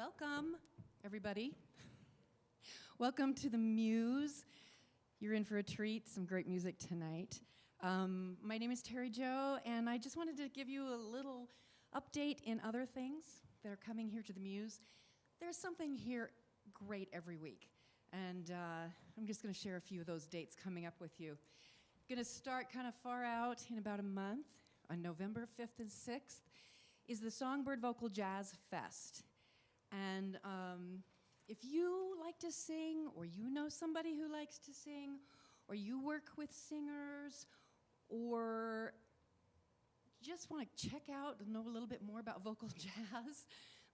Welcome, everybody. Welcome to the Muse. You're in for a treat, some great music tonight. My name is Terry Jo, and I just wanted to give you a little update in other things that are coming here to the Muse. There's something here great every week, and I'm just going to share a few of those dates coming up with you. Going to start kind of far out in about a month. On November 5th and 6th is the Songbird Vocal Jazz Fest. And if you like to sing, or you know somebody who likes to sing, or you work with singers, or just want to check out and know a little bit more about vocal jazz,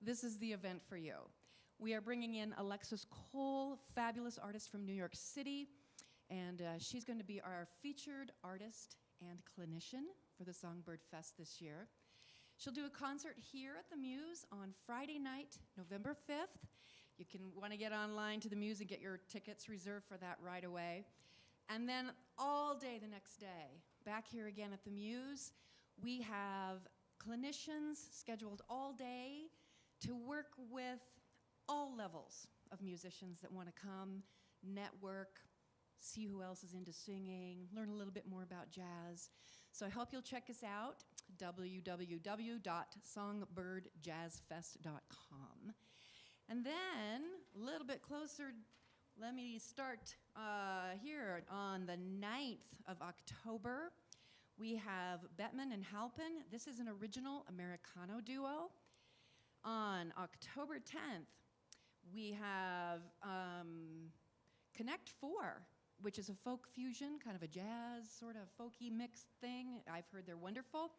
this is the event for you. We are bringing in Alexis Cole, fabulous artist from New York City, and she's going to be our featured artist and clinician for the Songbird Fest this year. She'll do a concert here at the Muse on Friday night, November 5th. You can want to get online to the Muse and get your tickets reserved for that right away. And then all day the next day, back here again at the Muse, we have clinicians scheduled all day to work with all levels of musicians that want to come, network, see who else is into singing, learn a little bit more about jazz. So I hope you'll check us out, www.songbirdjazzfest.com. And then, a little bit closer, let me start here on the 9th of October. We have Bettman and Halpin. This is an original Americano duo. On October 10th, we have Connect 4, which is a folk fusion, kind of a jazz, sort of folky mixed thing. I've heard they're wonderful.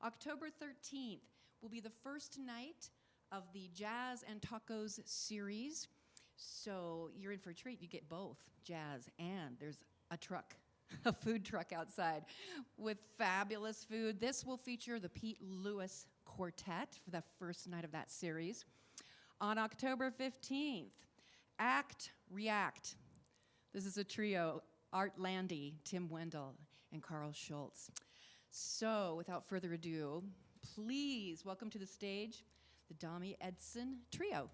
October 13th will be the first night of the Jazz and Tacos series. So you're in for a treat. You get both jazz and there's a truck, a food truck outside with fabulous food. This will feature the Pete Lewis Quartet for the first night of that series. On October 15th, Act, React. This is a trio, Art Landy, Tim Wendell, and Carl Schultz. So, without further ado, please welcome to the stage the Domi Edson Trio.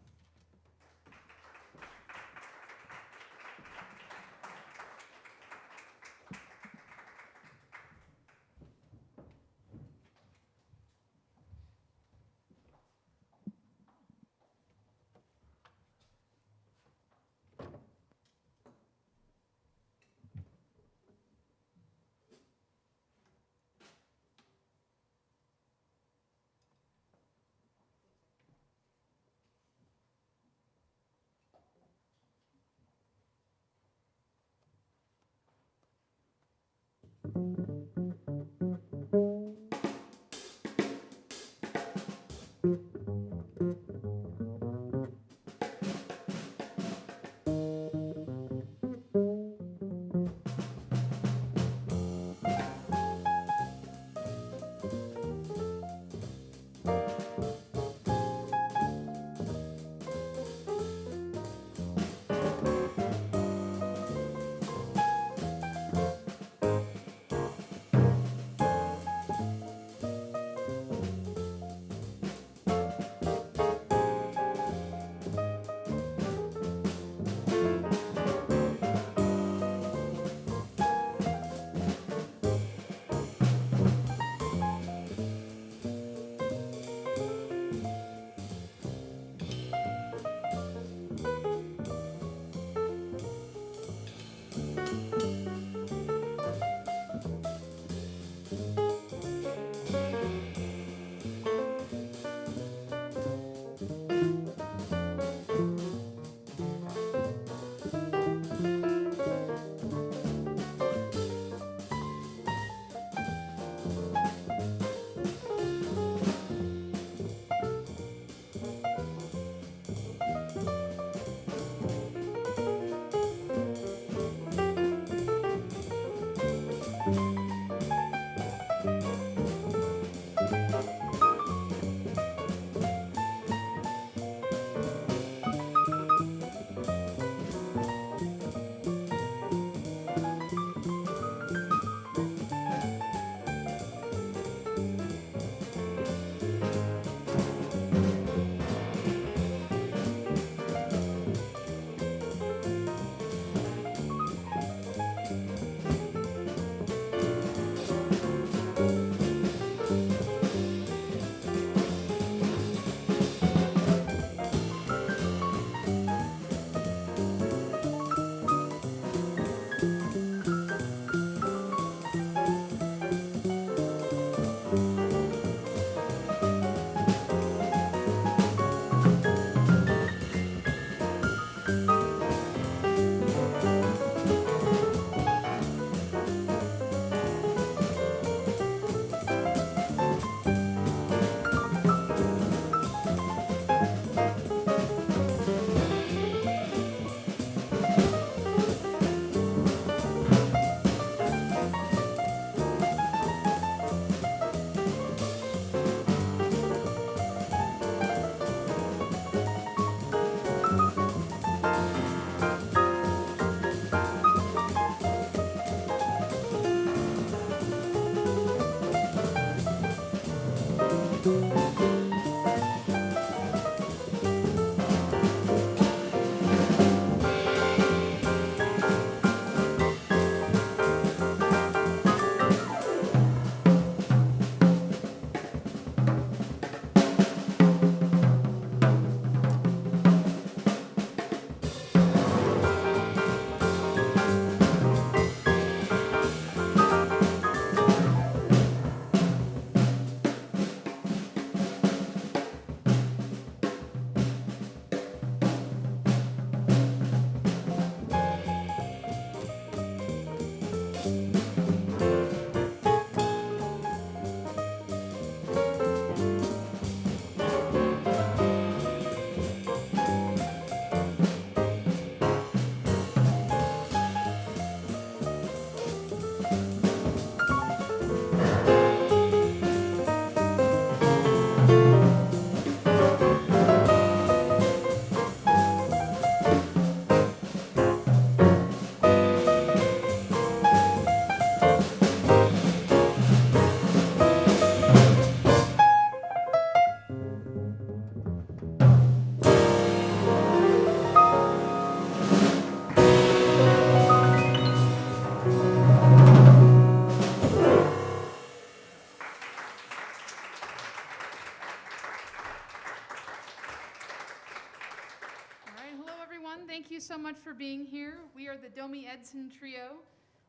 much for being here. We are the Domi Edson trio.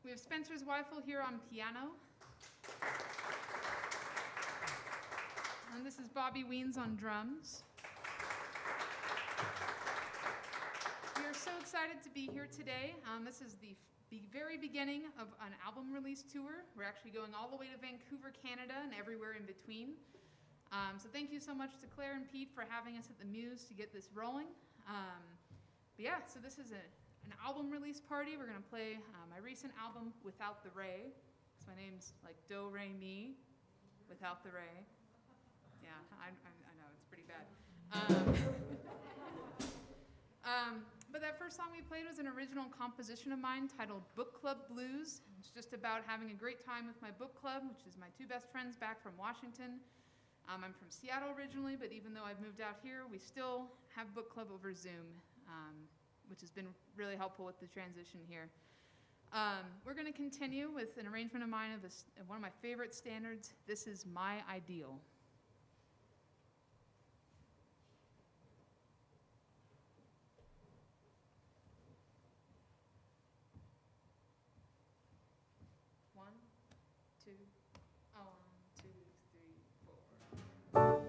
We have Spencer Zweifel here on piano. And this is Bobby Wiens on drums. We are so excited to be here today. This is the very beginning of an album release tour. We're actually going all the way to Vancouver, Canada, and everywhere in between. So thank you so much to Claire and Pete for having us at the Muse to get this rolling. But yeah, so this is an album release party. We're gonna play my recent album, Without the Ray. So my name's like Do, Re, Mi, Without the Ray. Yeah, I know, it's pretty bad. But that first song we played was an original composition of mine titled Book Club Blues. It's just about having a great time with my book club, which is my two best friends back from Washington. I'm from Seattle originally, but even though I've moved out here, we still have book club over Zoom, which has been really helpful with the transition here. We're going to continue with an arrangement of mine of one of my favorite standards. This is My Ideal. One, two, three, four.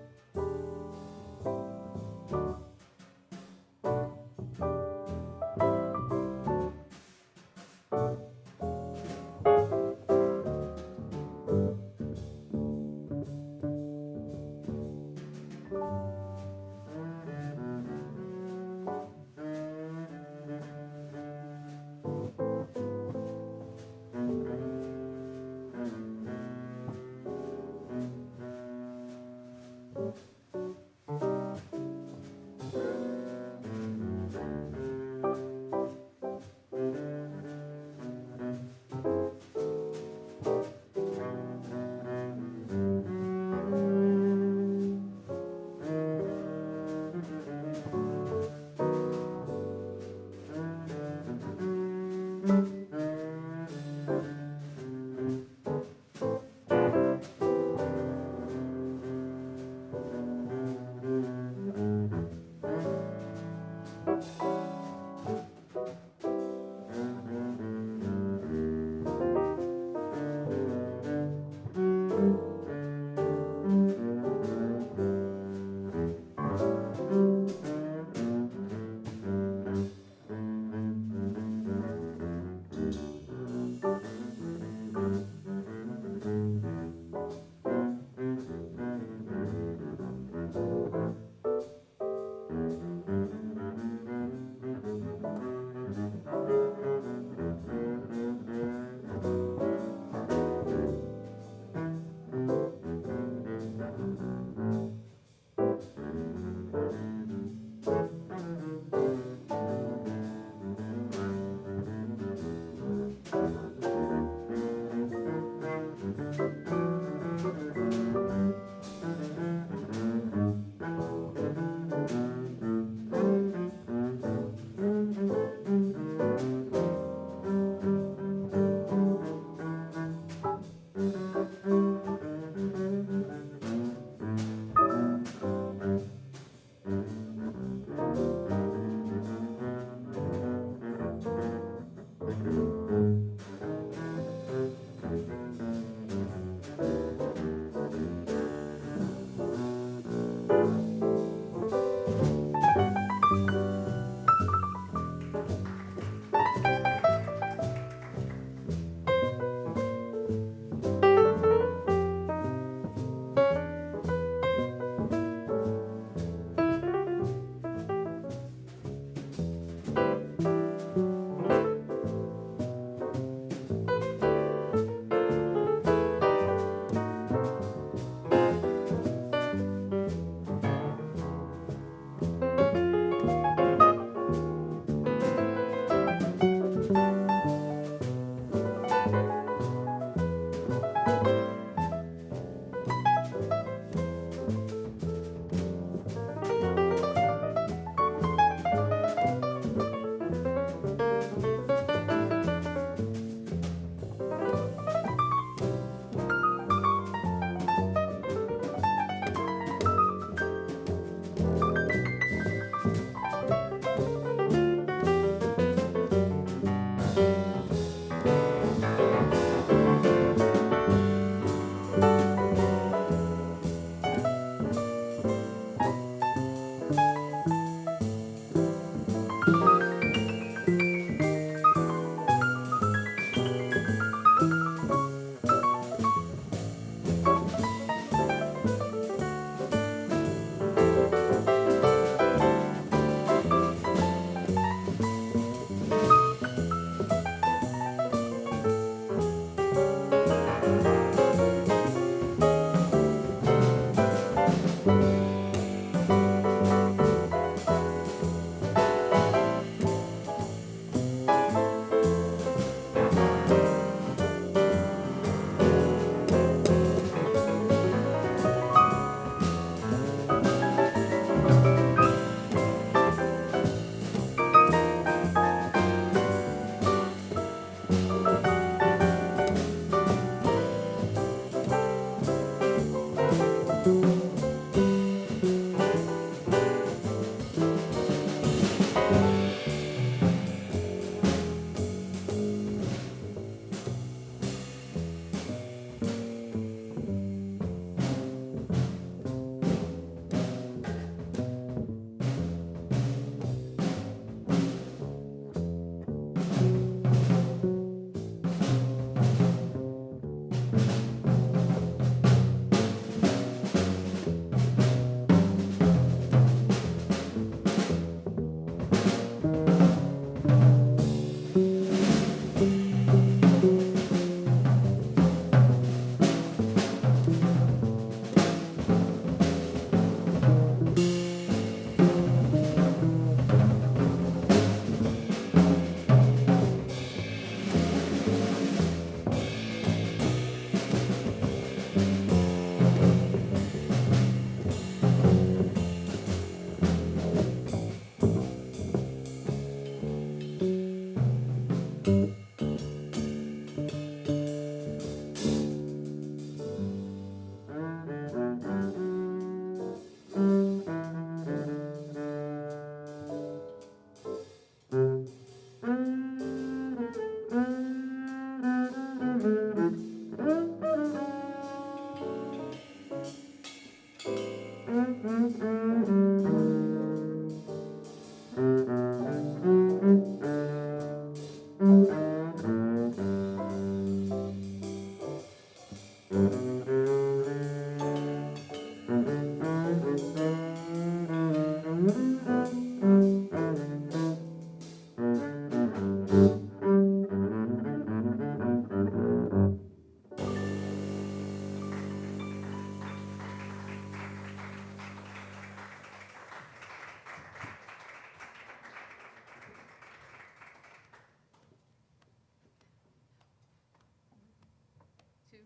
Two,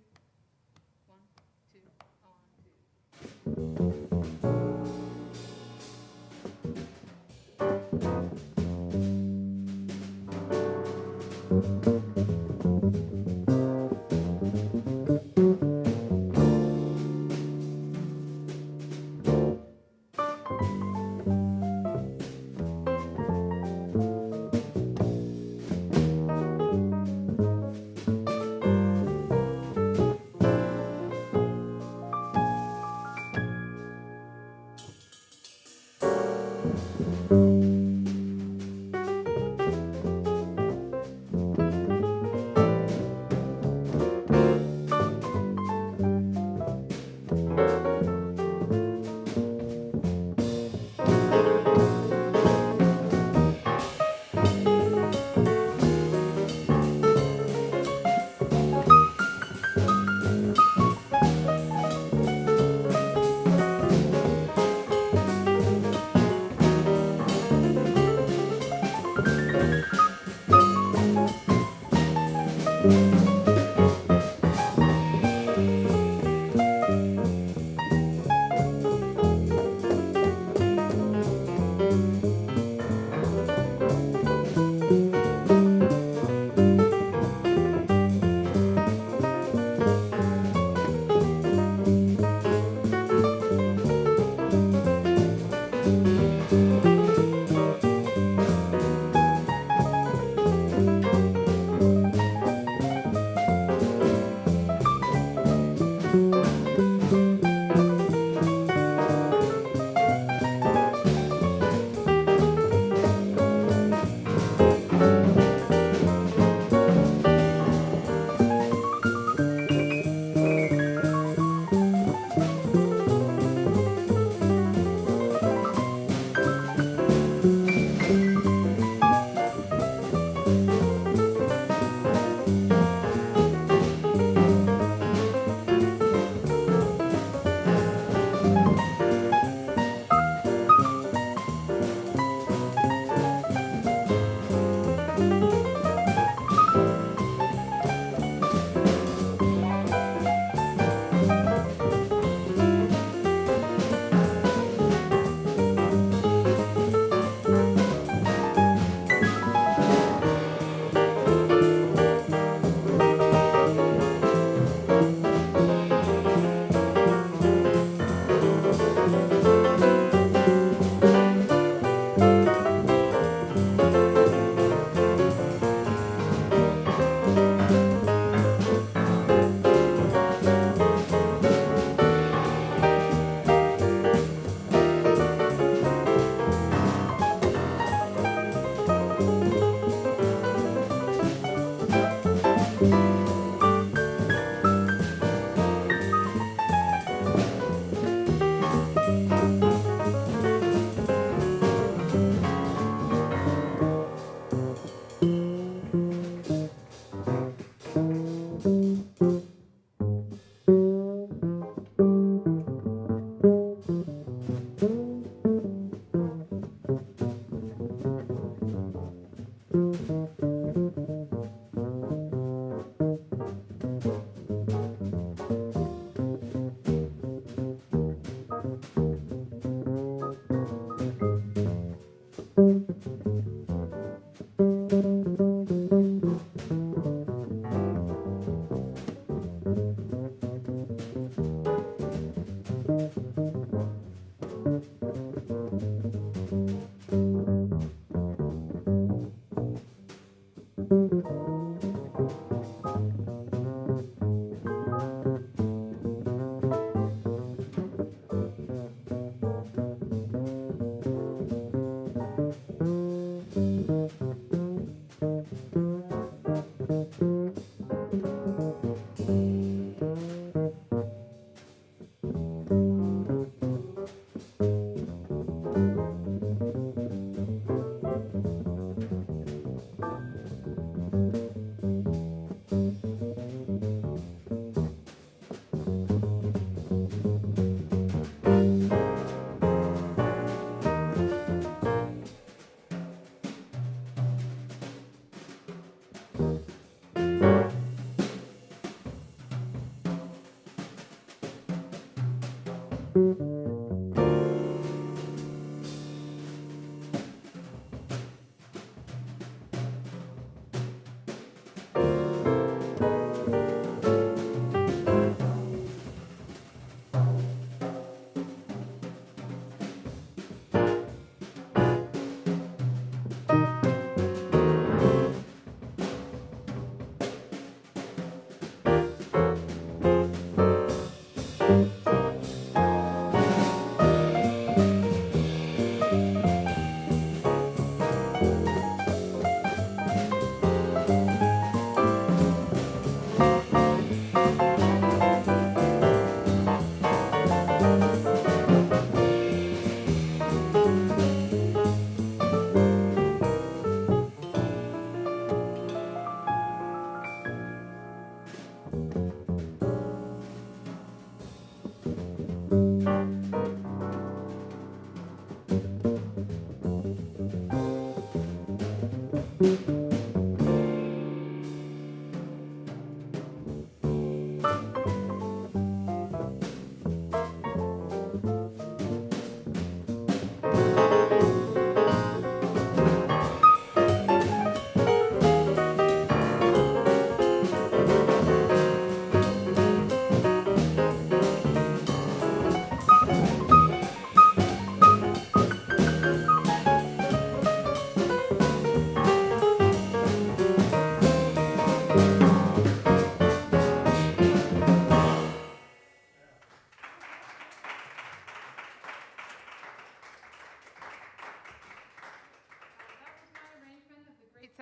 one, two, on, two.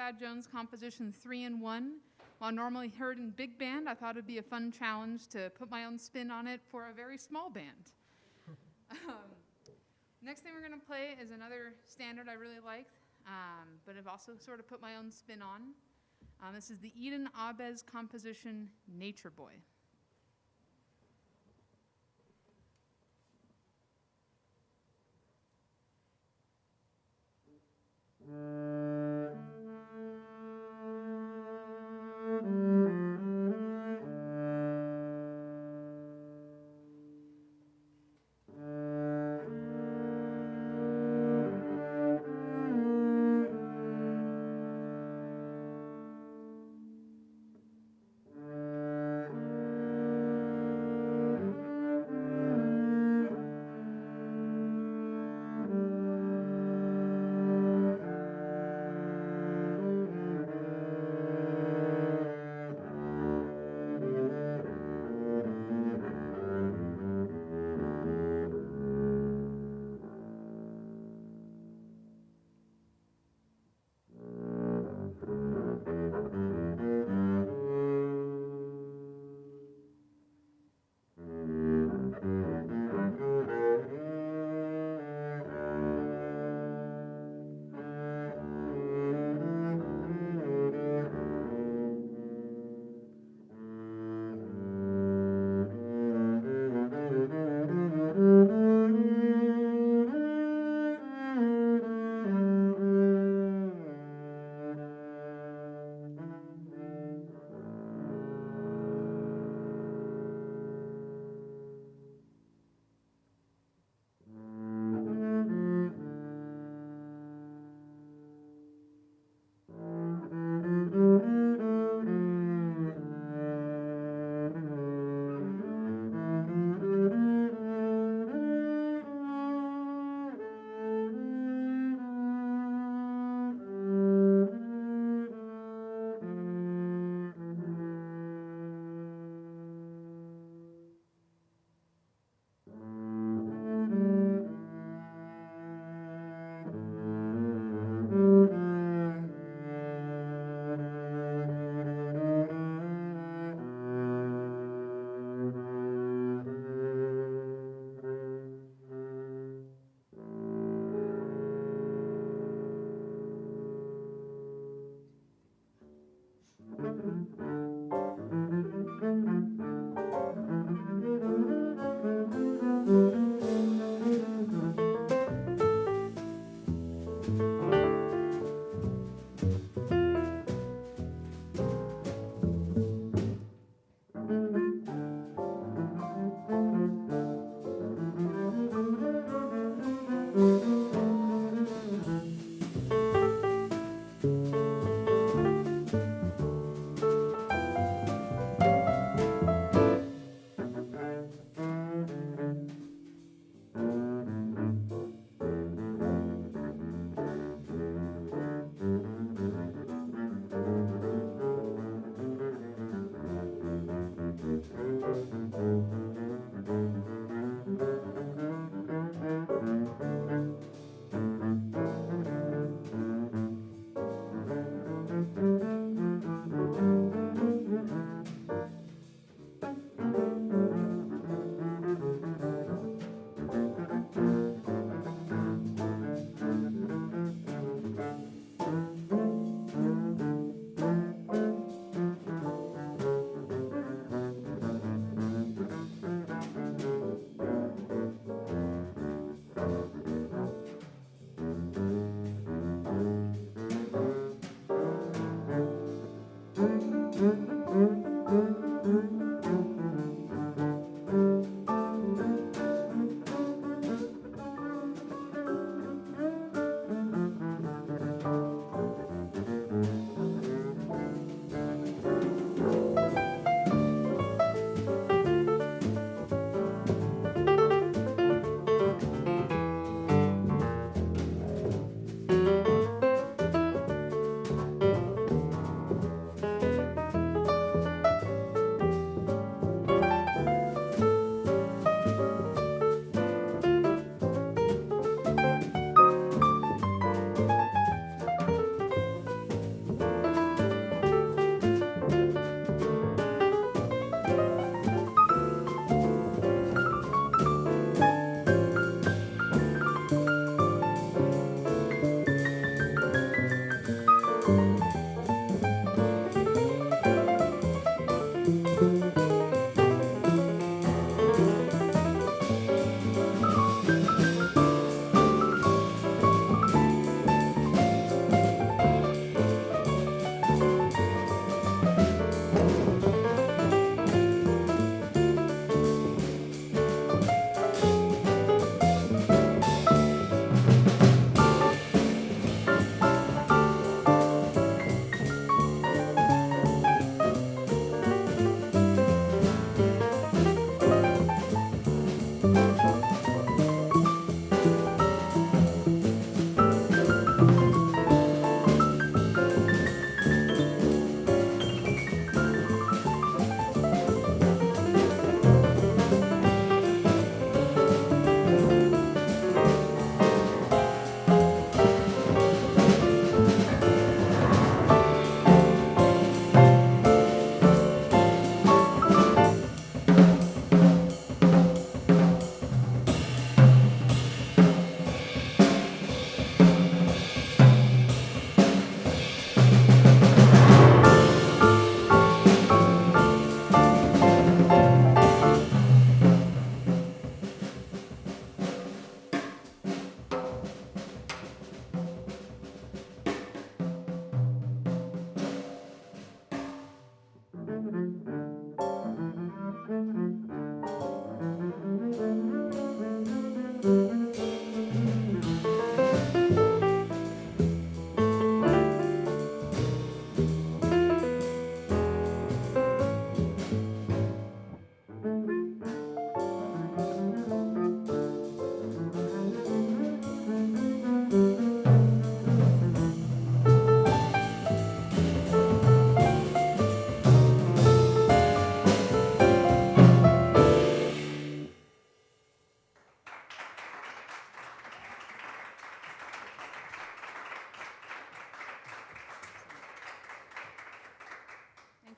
Thad Jones composition 3-in-1. While normally heard in big band, I thought it'd be a fun challenge to put my own spin on it for a very small band. Next thing we're going to play is another standard I really liked, but I've also sort of put my own spin on. This is the Eden Abes composition, Nature Boy.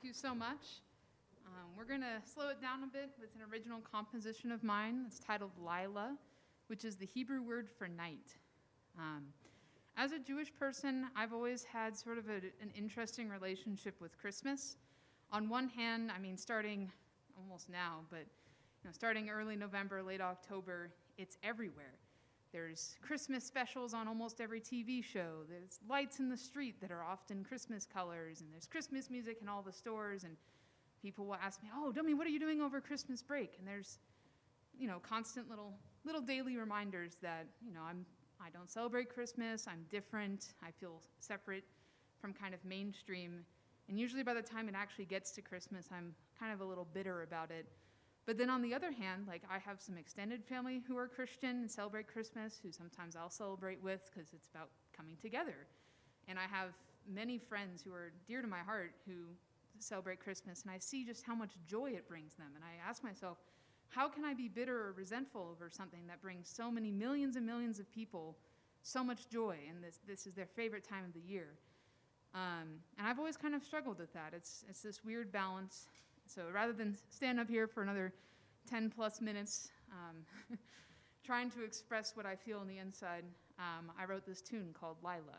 you so much. We're going to slow it down a bit with an original composition of mine. It's titled Lila, which is the Hebrew word for night. As a Jewish person, I've always had sort of an interesting relationship with Christmas. On one hand, I mean, starting almost now, but starting early November, late October, it's everywhere. There's Christmas specials on almost every TV show. There's lights in the street that are often Christmas colors, and there's Christmas music in all the stores, and people will ask me, "Oh, Domi, what are you doing over Christmas break?" And there's, constant little daily reminders that, I don't celebrate Christmas, I'm different, I feel separate from kind of mainstream. And usually by the time it actually gets to Christmas, I'm kind of a little bitter about it. But then on the other hand, I have some extended family who are Christian and celebrate Christmas, who sometimes I'll celebrate with because it's about coming together. And I have many friends who are dear to my heart who celebrate Christmas, and I see just how much joy it brings them. And I ask myself, how can I be bitter or resentful over something that brings so many millions and millions of people so much joy, and this is their favorite time of the year? And I've always kind of struggled with that. It's this weird balance. So rather than stand up here for another 10 plus minutes trying to express what I feel on the inside, I wrote this tune called Lila.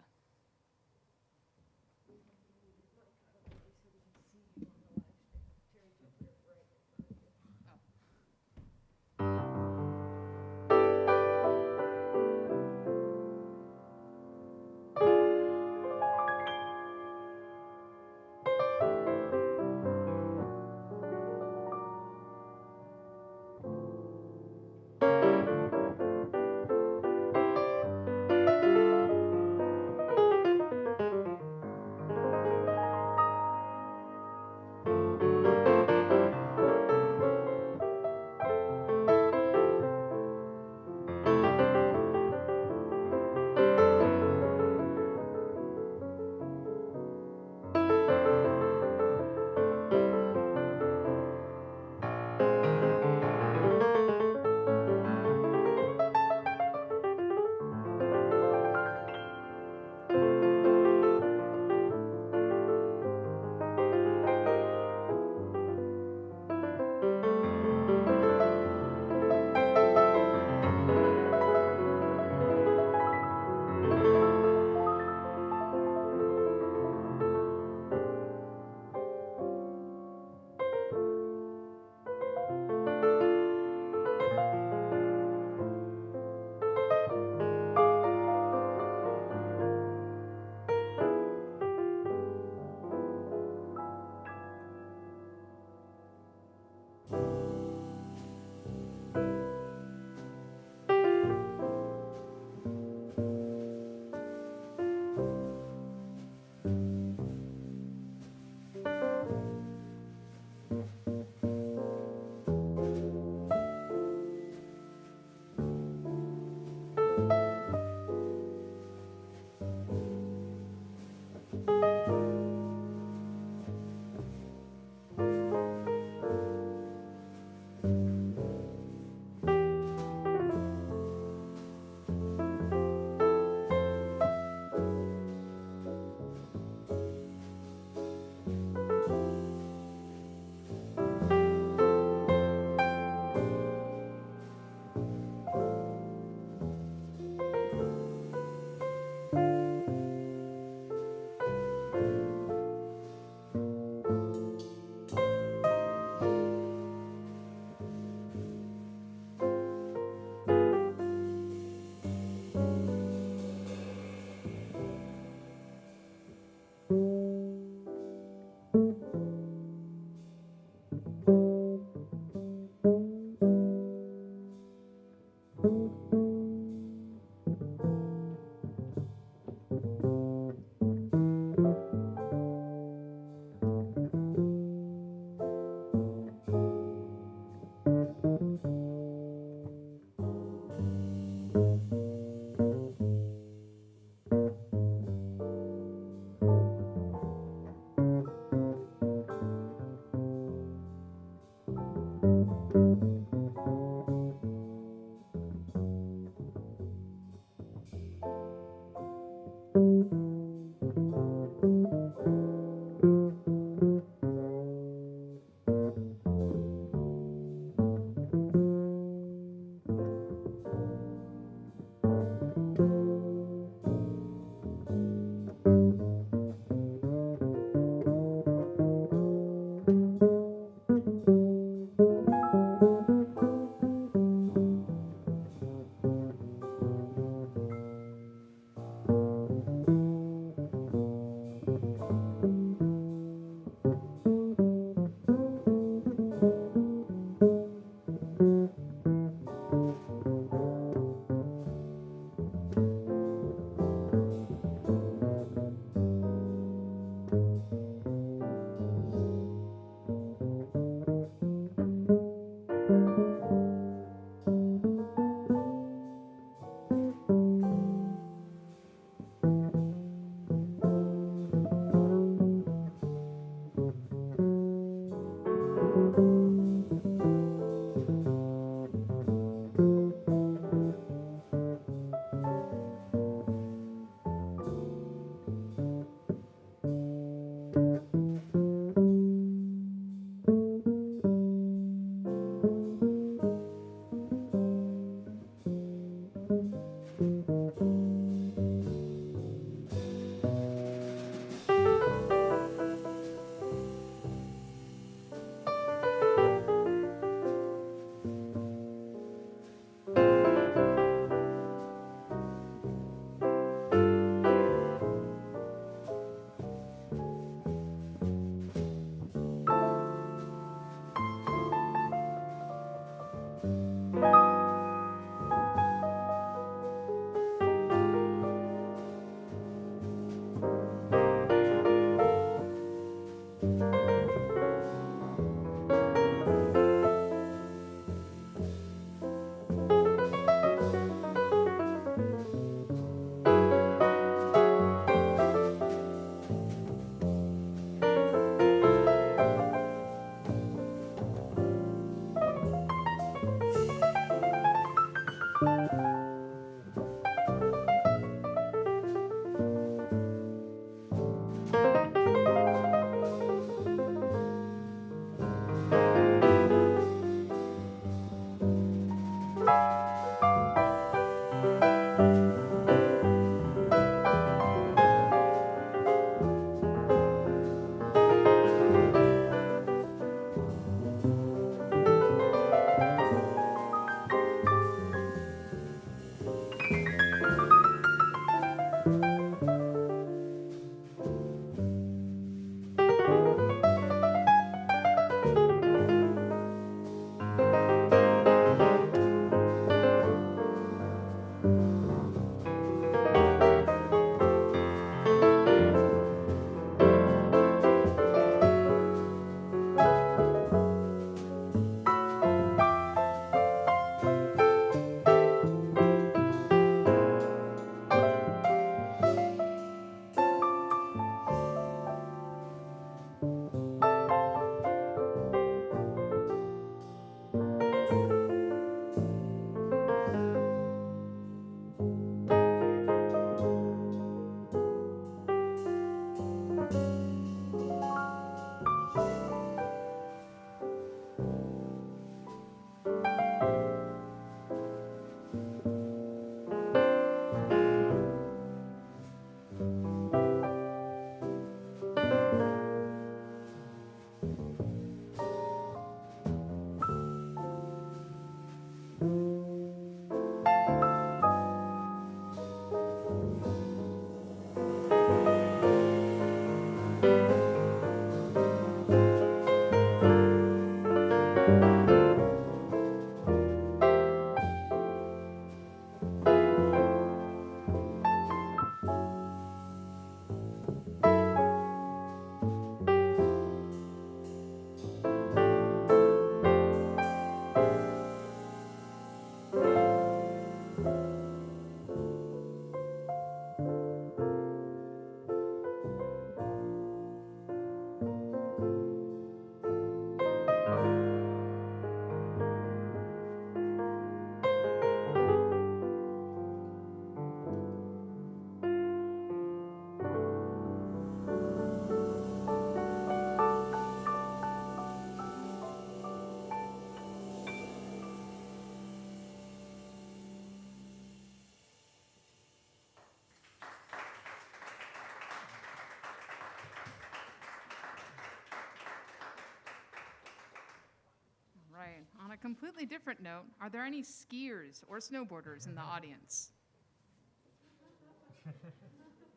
a completely different note, are there any skiers or snowboarders in the audience?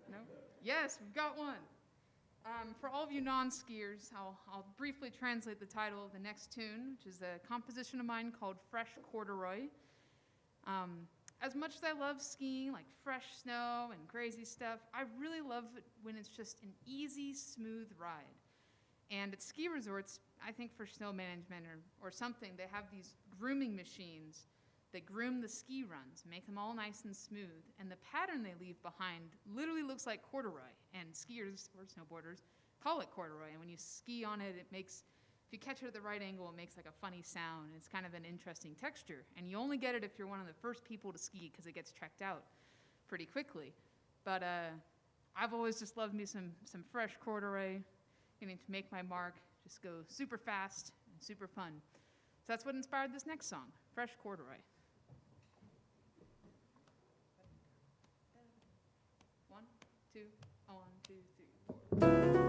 No? Yes, we've got one. For all of you non-skiers, I'll briefly translate the title of the next tune, which is a composition of mine called Fresh Corduroy. As much as I love skiing, like fresh snow and crazy stuff, I really love it when it's just an easy, smooth ride. And at ski resorts, I think for snow management or something, they have these grooming machines that groom the ski runs, make them all nice and smooth. And the pattern they leave behind literally looks like corduroy. And skiers or snowboarders call it corduroy. And when you ski on it, it makes, if you catch it at the right angle, it makes like a funny sound. It's kind of an interesting texture. And you only get it if you're one of the first people to ski because it gets checked out pretty quickly. But I've always just loved me some fresh corduroy, getting to make my mark, just go super fast and super fun. So that's what inspired this next song, Fresh Corduroy. 1, 2, 1, 2, 3, 4.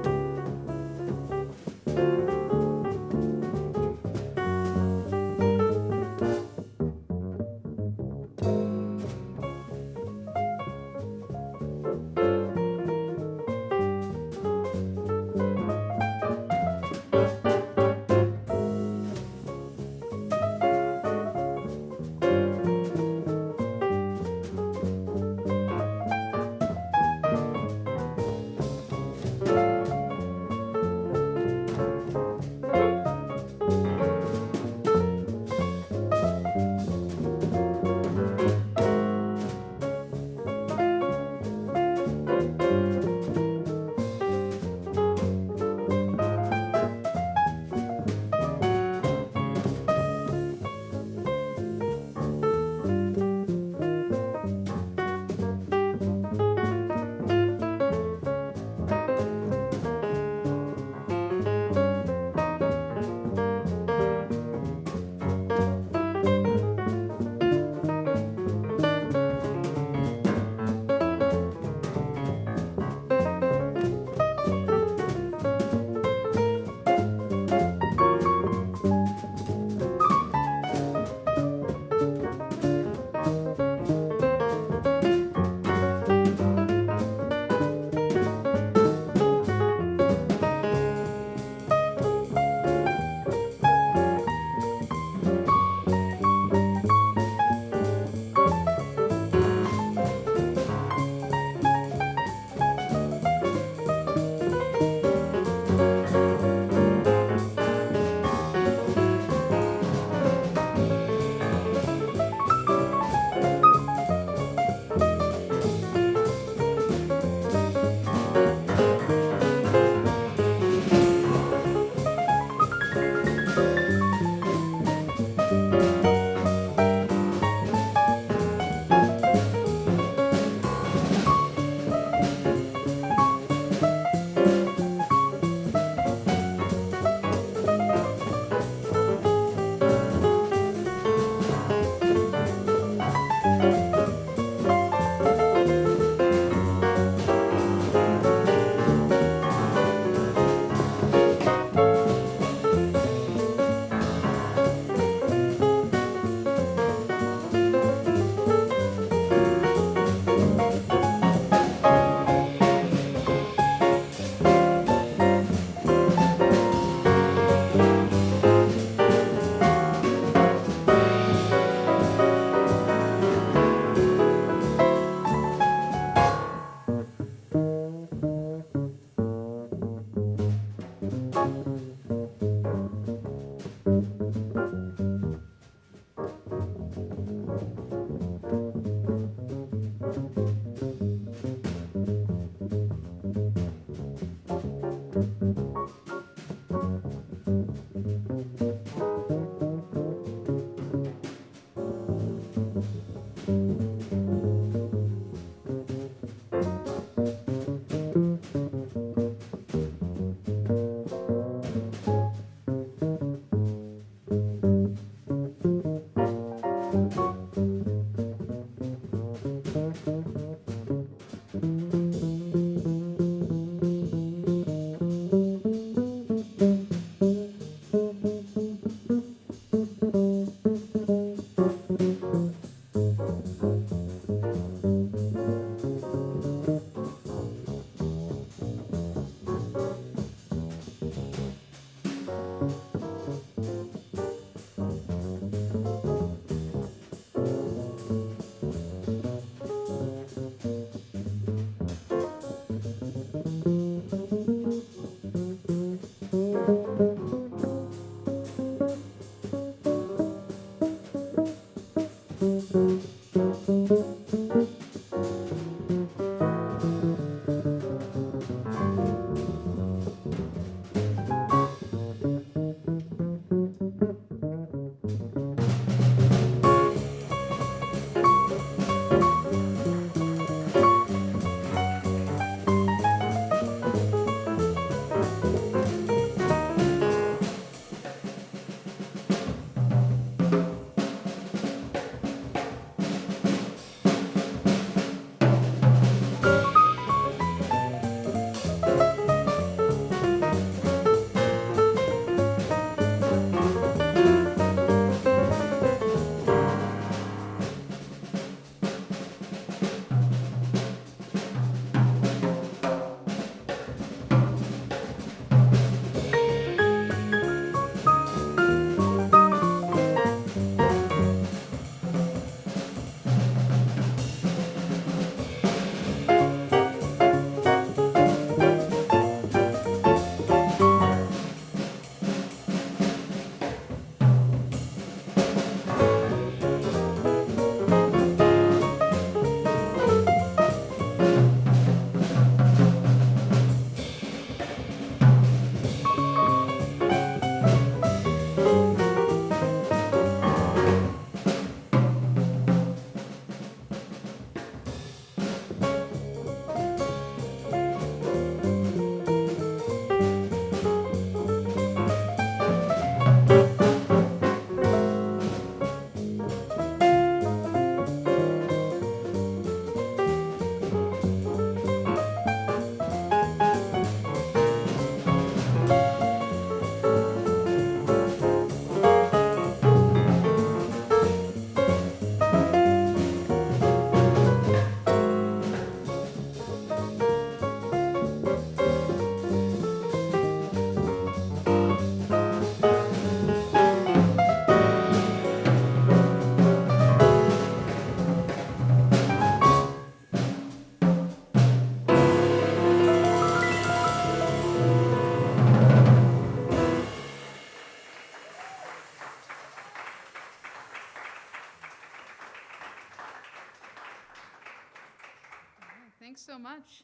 thanks so much.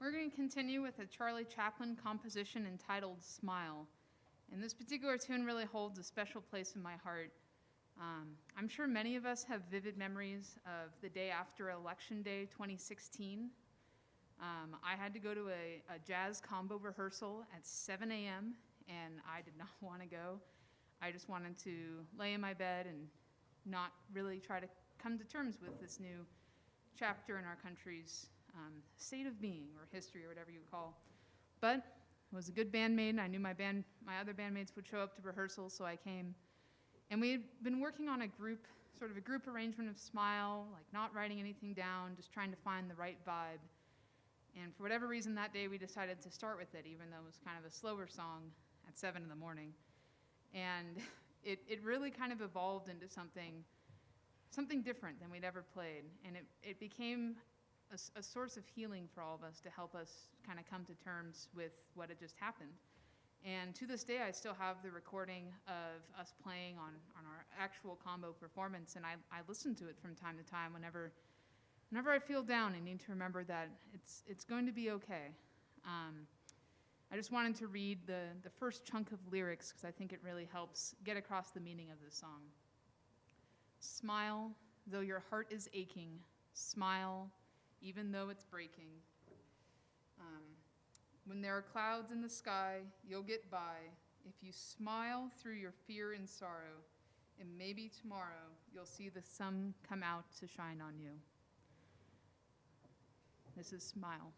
We're going to continue with a Charlie Chaplin composition entitled Smile. And this particular tune really holds a special place in my heart. I'm sure many of us have vivid memories of the day after Election Day 2016. I had to go to a jazz combo rehearsal at 7 a.m., and I did not want to go. I just wanted to lay in my bed and not really try to come to terms with this new chapter in our country's state of being or history or whatever you call. But I was a good bandmate. I knew my other bandmates would show up to rehearsals, so I came. And we had been working on a group arrangement of Smile, like not writing anything down, just trying to find the right vibe. And for whatever reason that day we decided to start with it, even though it was kind of a slower song at 7 in the morning. And it really kind of evolved into something different than we'd ever played. And it became a source of healing for all of us to help us kind of come to terms with what had just happened. And to this day, I still have the recording of us playing on our actual combo performance, and I listen to it from time to time whenever I feel down and need to remember that it's going to be okay. I just wanted to read the first chunk of lyrics because I think it really helps get across the meaning of this song. Smile, though your heart is aching. Smile, even though it's breaking. When there are clouds in the sky, you'll get by. If you smile through your fear and sorrow, and maybe tomorrow you'll see the sun come out to shine on you. This is Smile.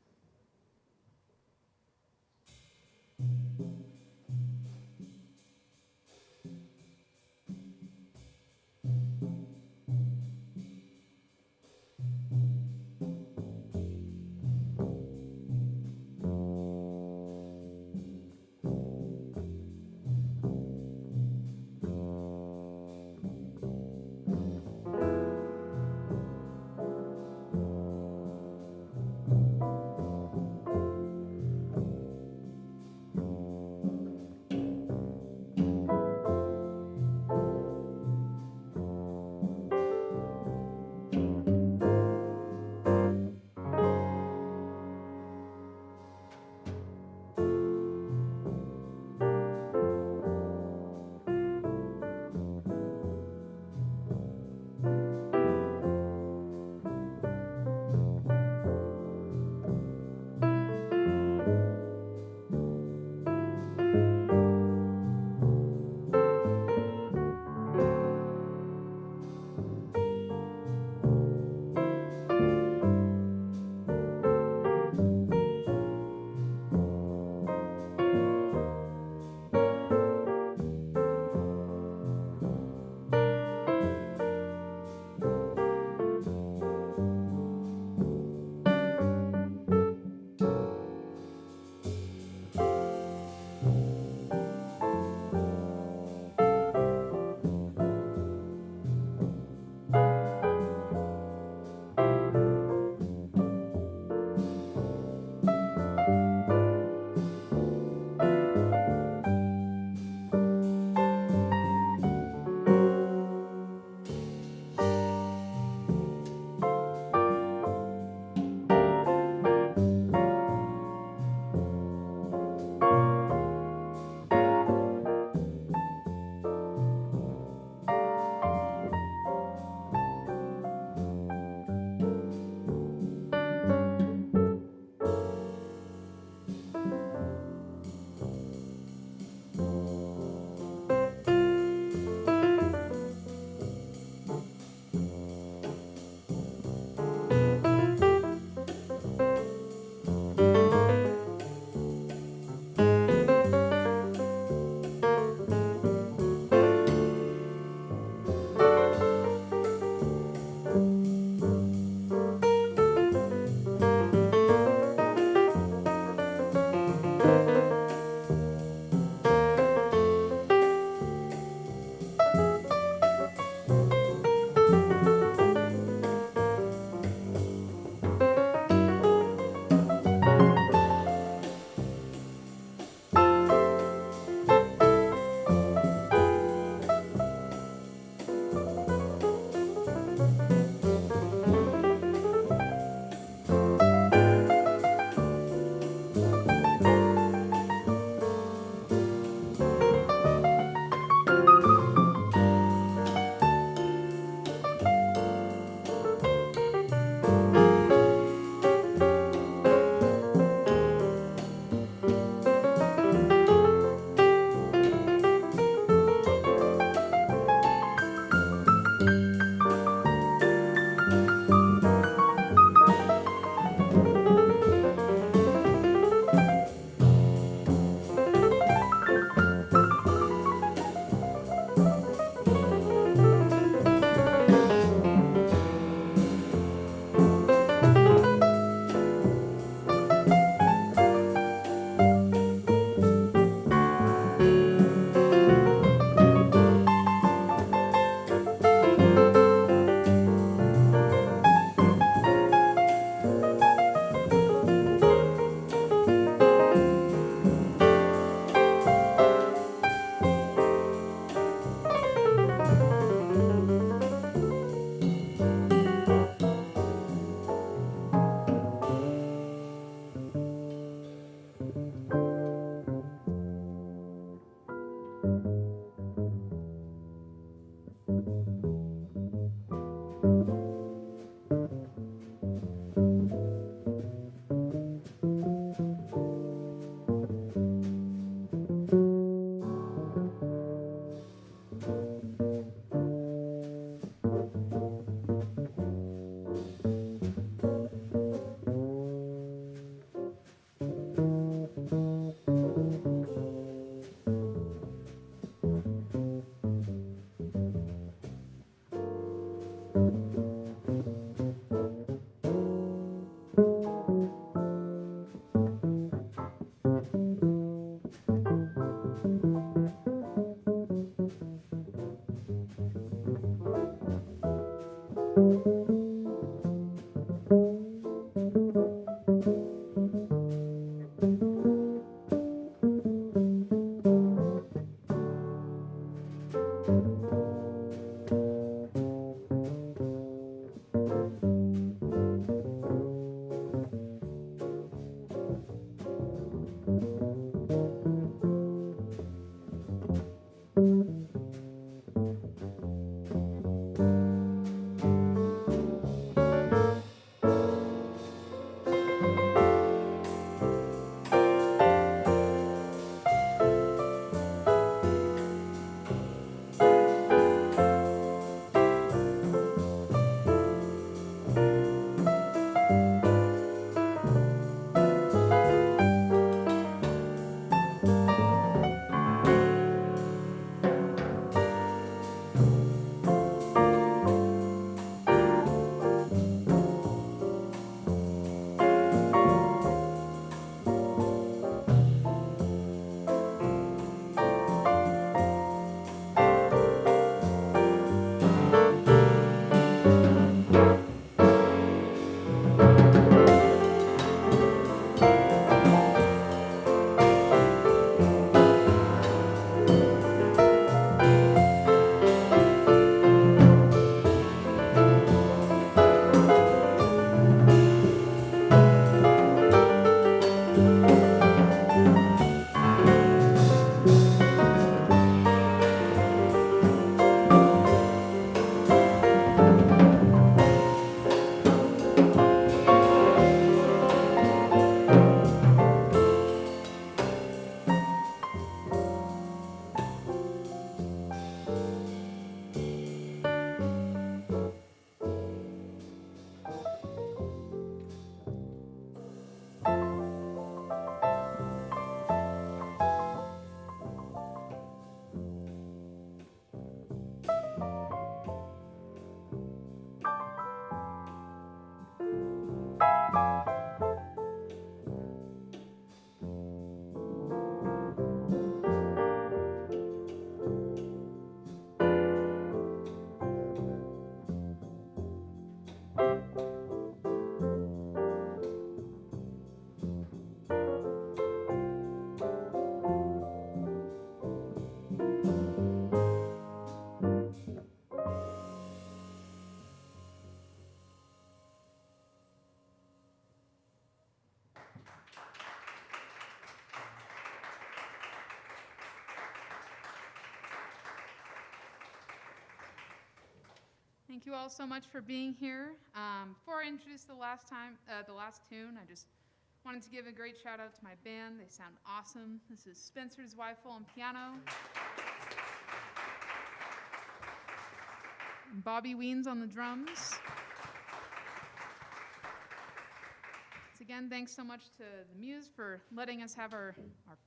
Thank you all so much for being here. Before I introduce the last tune, I just wanted to give a great shout out to my band. They sound awesome. This is Spencer Zweifel on piano. And Bobby Wiens on the drums. So again, thanks so much to the Muse for letting us have our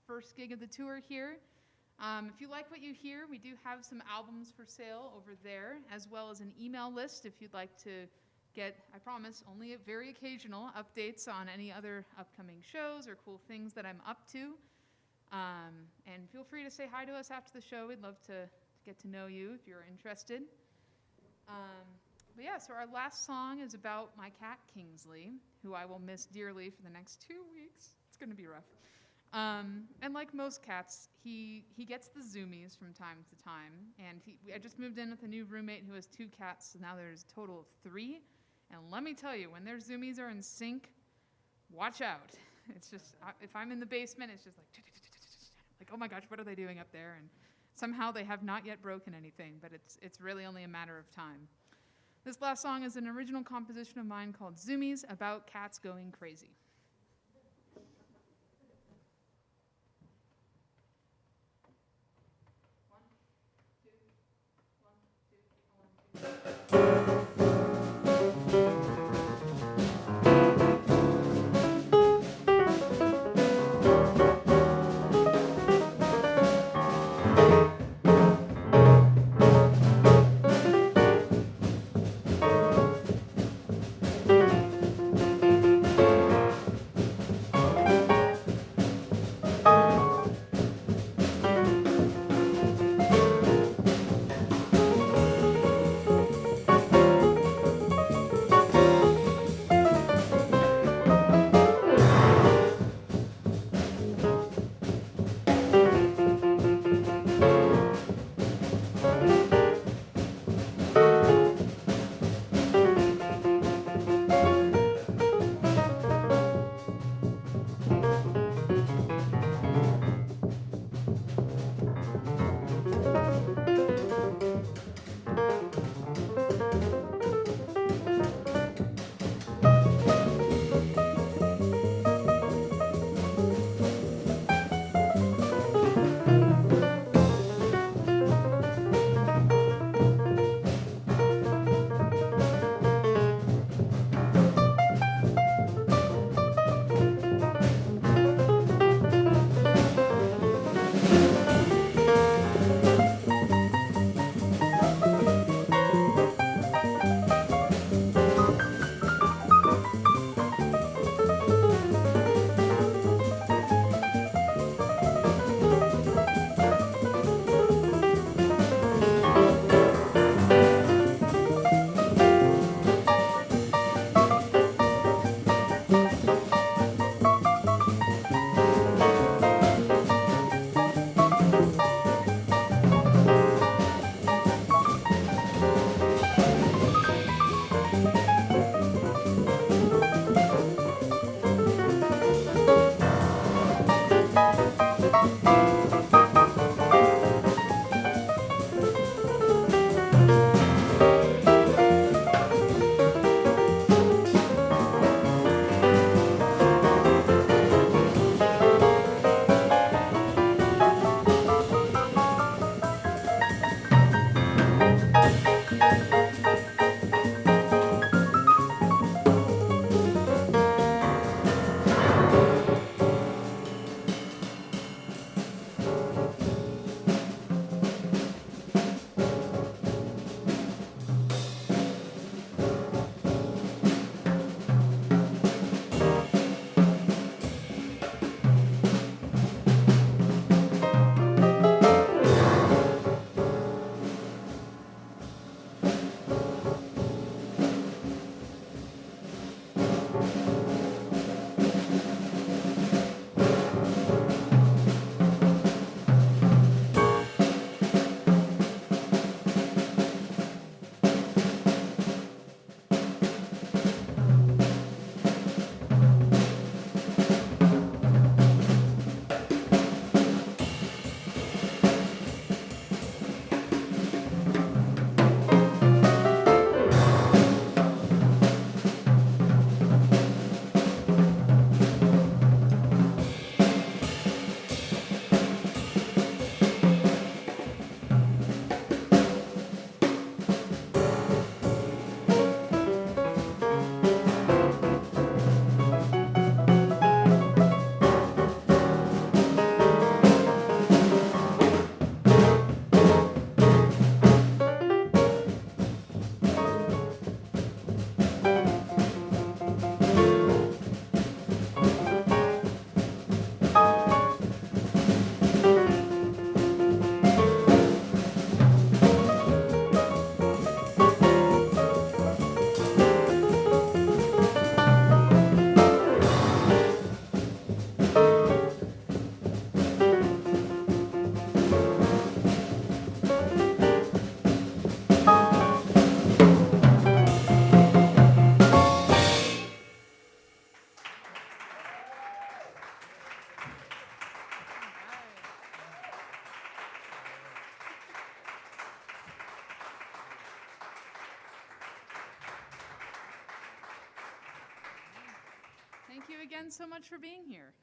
first gig of the tour here. If you like what you hear, we do have some albums for sale over there, as well as an email list if you'd like to get, I promise, only very occasional updates on any other upcoming shows or cool things that I'm up to. And feel free to say hi to us after the show. We'd love to get to know you if you're interested. But yeah, so our last song is about my cat, Kingsley, who I will miss dearly for the next 2 weeks. It's going to be rough. And like most cats, he gets the zoomies from time to time. And I just moved in with a new roommate who has 2 cats, so now there's a total of 3. And let me tell you, when their zoomies are in sync, watch out. It's just, if I'm in the basement, it's just like, oh my gosh, what are they doing up there? And somehow they have not yet broken anything, but it's really only a matter of time. This last song is an original composition of mine called Zoomies, about cats going crazy. you again so much for being here.